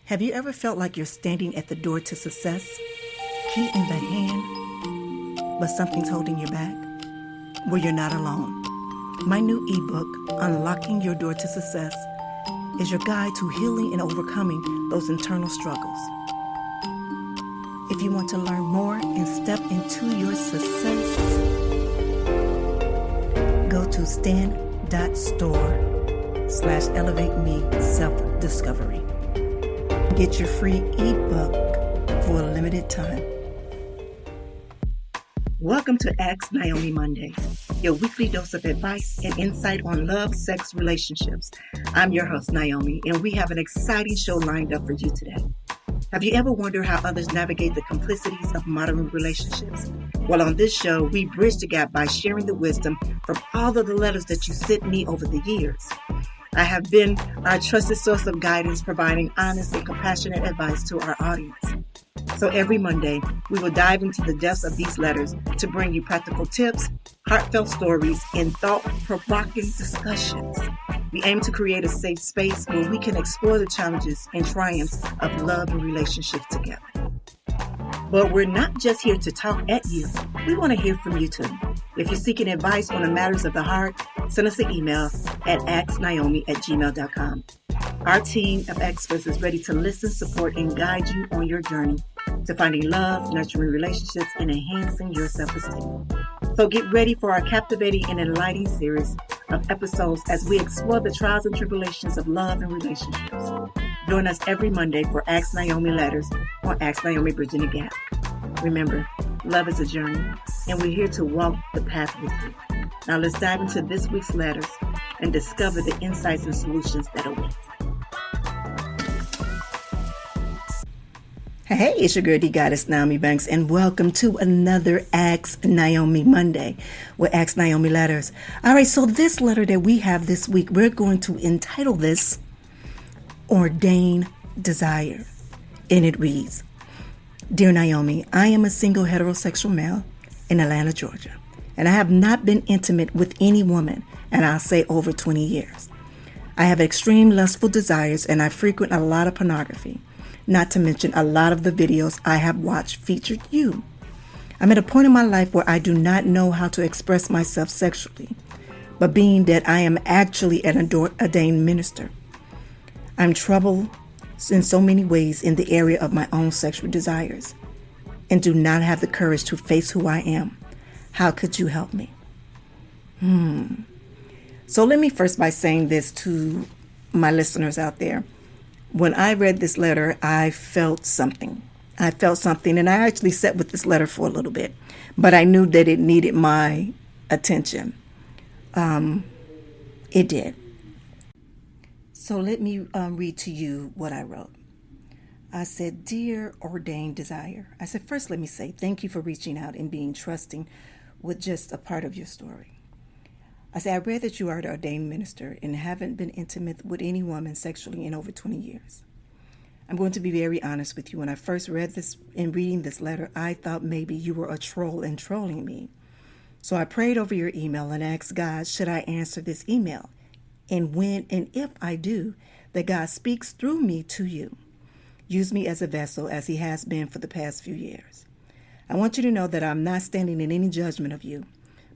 Have you ever felt like you're standing at the door to success, key in the hand, but something's holding you back? Well, you're not alone. My new ebook, Unlocking Your Door to Success, is your guide to healing and overcoming those internal struggles. If you want to learn more and step into your success, go to stand.store/elevate-me self-discovery. Get your free ebook for a limited time. Welcome to Ask Nyomi Monday, your weekly dose of advice and insight on love, sex, relationships. I'm your host, Nyomi, and we have an exciting show lined up for you today. Have you ever wondered how others navigate the complexities of modern relationships? Well, on this show, we bridge the gap by sharing the wisdom from all of the letters that you sent me over the years. I have been our trusted source of guidance, providing honest and compassionate advice to our audience. So every Monday, we will dive into the depths of these letters to bring you practical tips, heartfelt stories, and thought-provoking discussions. We aim to create a safe space where we can explore the challenges and triumphs of love and relationships together. But we're not just here to talk at you. We want to hear from you too. If you're seeking advice on the matters of the heart, send us an email at asknyomi@gmail.com. Our team of experts is ready to listen, support, and guide you on your journey to finding love, nurturing relationships, and enhancing your self-esteem. So get ready for our captivating and enlightening series of episodes as we explore the trials and tribulations of love and relationships. Join us every Monday for Ask Nyomi Letters on Ask Nyomi Bridging the Gap. Remember, love is a journey, and we're here to walk the path with you. Now let's dive into this week's letters and discover the insights and solutions that await. Hey, it's your girl, the Goddess Naomi Banks, and welcome to another Ask Nyomi Monday with Ask Nyomi Letters. All right, so this letter that we have this week, we're going to entitle this Ordained Desire, and it reads, Dear Nyomi, I am a single heterosexual male in Atlanta, Georgia, and I have not been intimate with any woman, and I'll say over 20 years. I have extreme lustful desires, and I frequent a lot of pornography. Not to mention a lot of the videos I have watched featured you. I'm at a point in my life where I do not know how to express myself sexually, but being that I am actually an ordained minister, I'm troubled in so many ways in the area of my own sexual desires and do not have the courage to face who I am. How could you help me? So let me first by saying this to my listeners out there. When I read this letter, I felt something. And I actually sat with this letter for a little bit, but I knew that it needed my attention. It did. So let me read to you what I wrote. I said, Dear Ordained Desire. I said, first, let me say thank you for reaching out and being trusting with just a part of your story. I said, I read that you are an ordained minister and haven't been intimate with any woman sexually in over 20 years. I'm going to be very honest with you. When I first read this and reading this letter, I thought maybe you were a troll and trolling me. So I prayed over your email and asked God, should I answer this email? And when and if I do, that God speaks through me to you. Use me as a vessel as he has been for the past few years. I want you to know that I'm not standing in any judgment of you,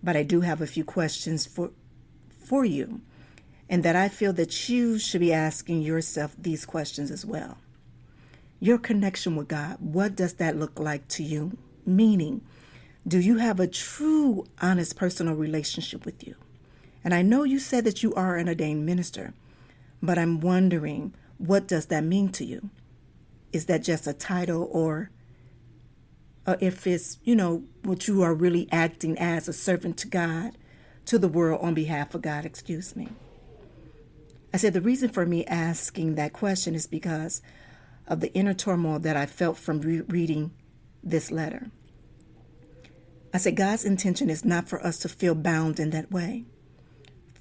but I do have a few questions for you, and that I feel that you should be asking yourself these questions as well. Your connection with God, what does that look like to you? Meaning, do you have a true, honest, personal relationship with you? And I know you said that you are an ordained minister, but I'm wondering, what does that mean to you? Is that just a title, or if it's, what you are really acting as a servant to God, to the world on behalf of God, I said the reason for me asking that question is because of the inner turmoil that I felt from reading this letter. I said God's intention is not for us to feel bound in that way.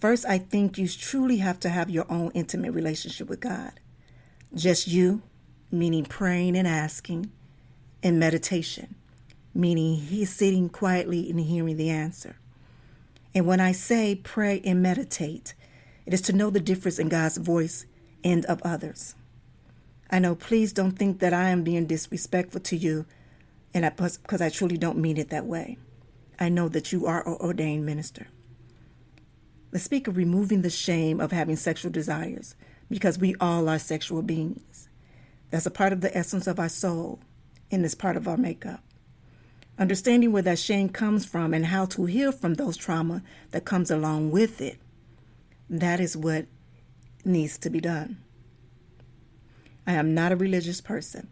First, I think you truly have to have your own intimate relationship with God. Just you, meaning praying and asking, and meditation, meaning he's sitting quietly and hearing the answer. And when I say pray and meditate, it is to know the difference in God's voice and of others. I know, please don't think that I am being disrespectful to you, and because I truly don't mean it that way. I know that you are an ordained minister. Let's speak of removing the shame of having sexual desires, because we all are sexual beings. That's a part of the essence of our soul, and it's part of our makeup. Understanding where that shame comes from and how to heal from those trauma that comes along with it, that is what needs to be done. I am not a religious person,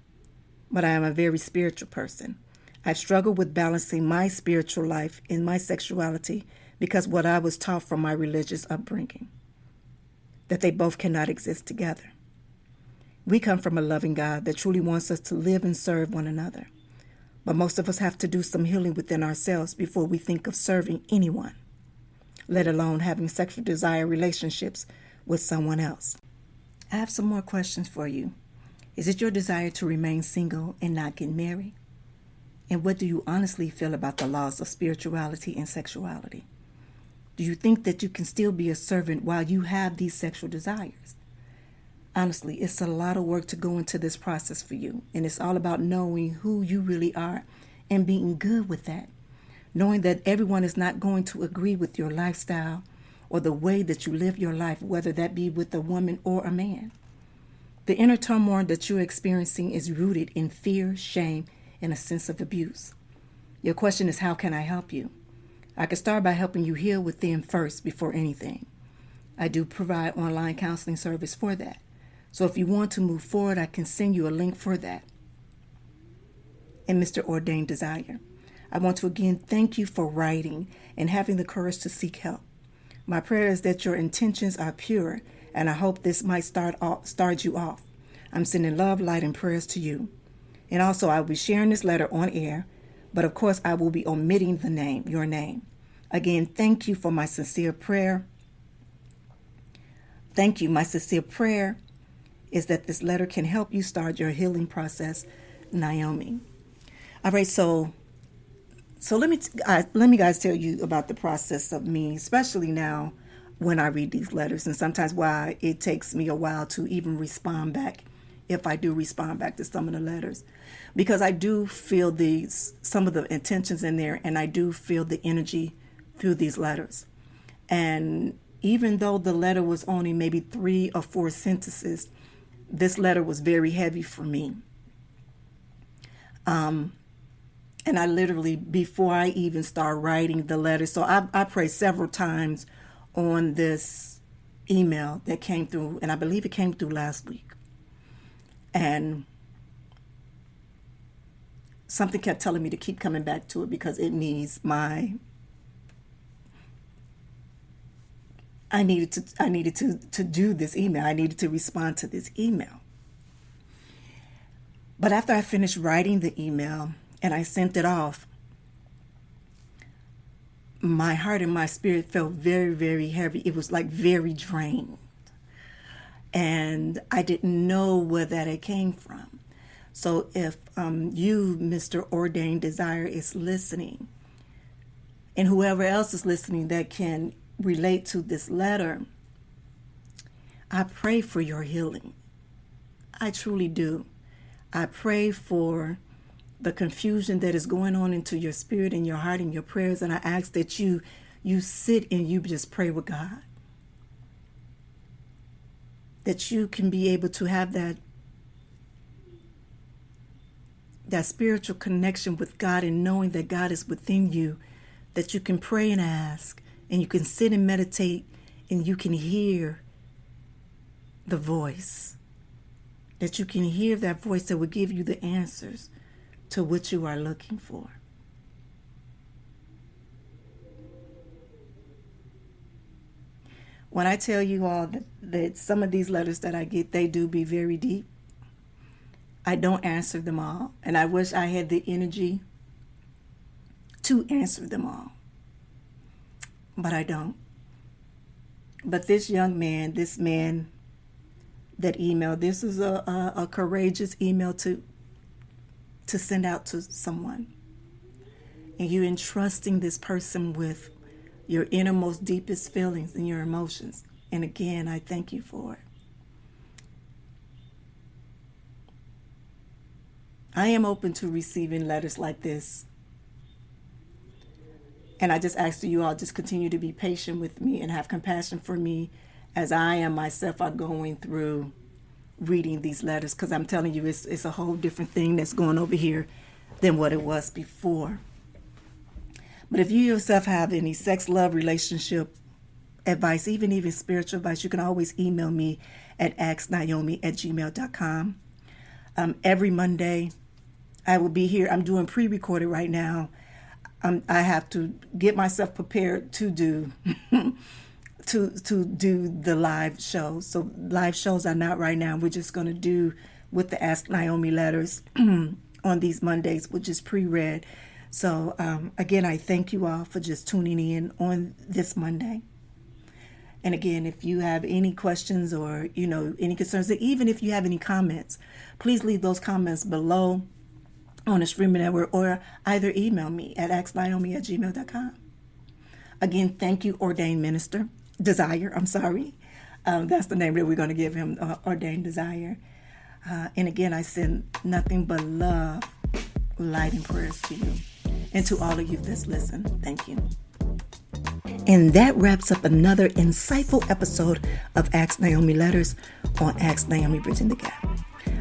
but I am a very spiritual person. I've struggled with balancing my spiritual life and my sexuality because what I was taught from my religious upbringing, that they both cannot exist together. We come from a loving God that truly wants us to live and serve one another. But most of us have to do some healing within ourselves before we think of serving anyone, let alone having sexual desire relationships with someone else. I have some more questions for you. Is it your desire to remain single and not get married? And what do you honestly feel about the laws of spirituality and sexuality? Do you think that you can still be a servant while you have these sexual desires? Honestly, it's a lot of work to go into this process for you, and it's all about knowing who you really are and being good with that. Knowing that everyone is not going to agree with your lifestyle or the way that you live your life, whether that be with a woman or a man. The inner turmoil that you're experiencing is rooted in fear, shame, and a sense of abuse. Your question is, how can I help you? I can start by helping you heal within first before anything. I do provide online counseling service for that. So if you want to move forward, I can send you a link for that. And Mr. Ordained Desire, I want to again thank you for writing and having the courage to seek help. My prayer is that your intentions are pure, and I hope this might start you off. I'm sending love, light, and prayers to you. And also, I will be sharing this letter on air, but of course, I will be omitting your name. Again, thank you for my sincere prayer. Thank you. My sincere prayer is that this letter can help you start your healing process, Nyomi. All right, so let me guys tell you about the process of me, especially now when I read these letters, and sometimes why it takes me a while to even respond back, if I do respond back to some of the letters, because I do feel some of the intentions in there, and I do feel the energy through these letters. And even though the letter was only maybe 3 or 4 sentences, this letter was very heavy for me. And I literally, before I even start writing the letter, so I prayed several times on this email that came through, and I believe it came through last week. And something kept telling me to keep coming back to it because it needs I needed to do this email. I needed to respond to this email. But after I finished writing the email and I sent it off, my heart and my spirit felt very, very heavy. It was like very drained. And I didn't know where that it came from. So if you, Mr. Ordained Desire, is listening, and whoever else is listening that can relate to this letter, I pray for your healing. I truly do. I pray for the confusion that is going on into your spirit and your heart and your prayers, and I ask that you sit and you just pray with God, that you can be able to have that spiritual connection with God, and knowing that God is within you, that you can pray and ask, and you can sit and meditate, and you can hear the voice, that you can hear that voice that will give you the answers to what you are looking for. When I tell you all that some of these letters that I get, they do be very deep, I don't answer them all. And I wish I had the energy to answer them all. But I don't. But this man that emailed, this is a courageous email to send out to someone. And you entrusting this person with your innermost, deepest feelings and your emotions. And again, I thank you for it. I am open to receiving letters like this. And I just ask that you all just continue to be patient with me and have compassion for me as I and myself are going through reading these letters, because I'm telling you, it's a whole different thing that's going over here than what it was before. But if you yourself have any sex, love, relationship advice, even spiritual advice, you can always email me at asknyomi@gmail.com. Every Monday, I will be here. I'm doing pre-recorded right now. I have to get myself prepared to do to do the live shows. So live shows are not right now. We're just going to do with the Ask Nyomi letters on these Mondays, which is pre-read. So again, I thank you all for just tuning in on this Monday. And again, if you have any questions or, any concerns, even if you have any comments, please leave those comments below on the Streaming Network, or either email me at asknyomi@gmail.com. Again, thank you, Ordained Minister. Desire, I'm sorry. That's the name that we're going to give him, Ordained Desire. And again, I send nothing but love, light, and prayers to you. And to all of you that's listened, thank you. And that wraps up another insightful episode of Ask Nyomi Letters on Ask Nyomi Bridging the Gap.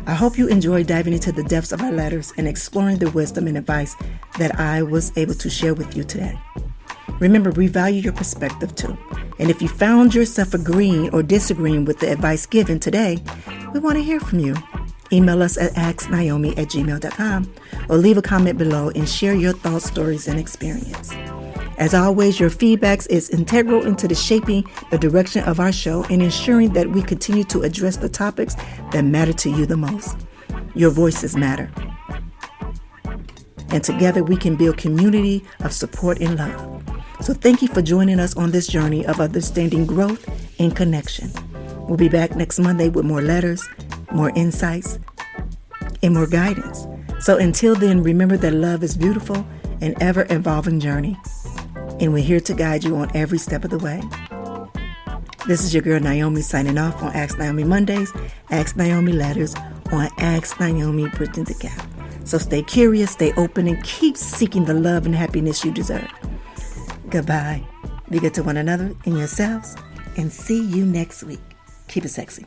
I hope you enjoyed diving into the depths of our letters and exploring the wisdom and advice that I was able to share with you today. Remember, we value your perspective too. And if you found yourself agreeing or disagreeing with the advice given today, we want to hear from you. Email us at asknyomi@gmail.com or leave a comment below and share your thoughts, stories, and experience. As always, your feedback is integral into the shaping the direction of our show and ensuring that we continue to address the topics that matter to you the most. Your voices matter. And together we can build community of support and love. So thank you for joining us on this journey of understanding growth and connection. We'll be back next Monday with more letters, more insights, and more guidance. So until then, remember that love is beautiful and ever-evolving journey. And we're here to guide you on every step of the way. This is your girl Nyomi signing off on Ask Nyomi Mondays, Ask Nyomi Letters on Ask Nyomi Bridging the Gap. So stay curious, stay open, and keep seeking the love and happiness you deserve. Goodbye. Be good to one another and yourselves, and see you next week. Keep it sexy.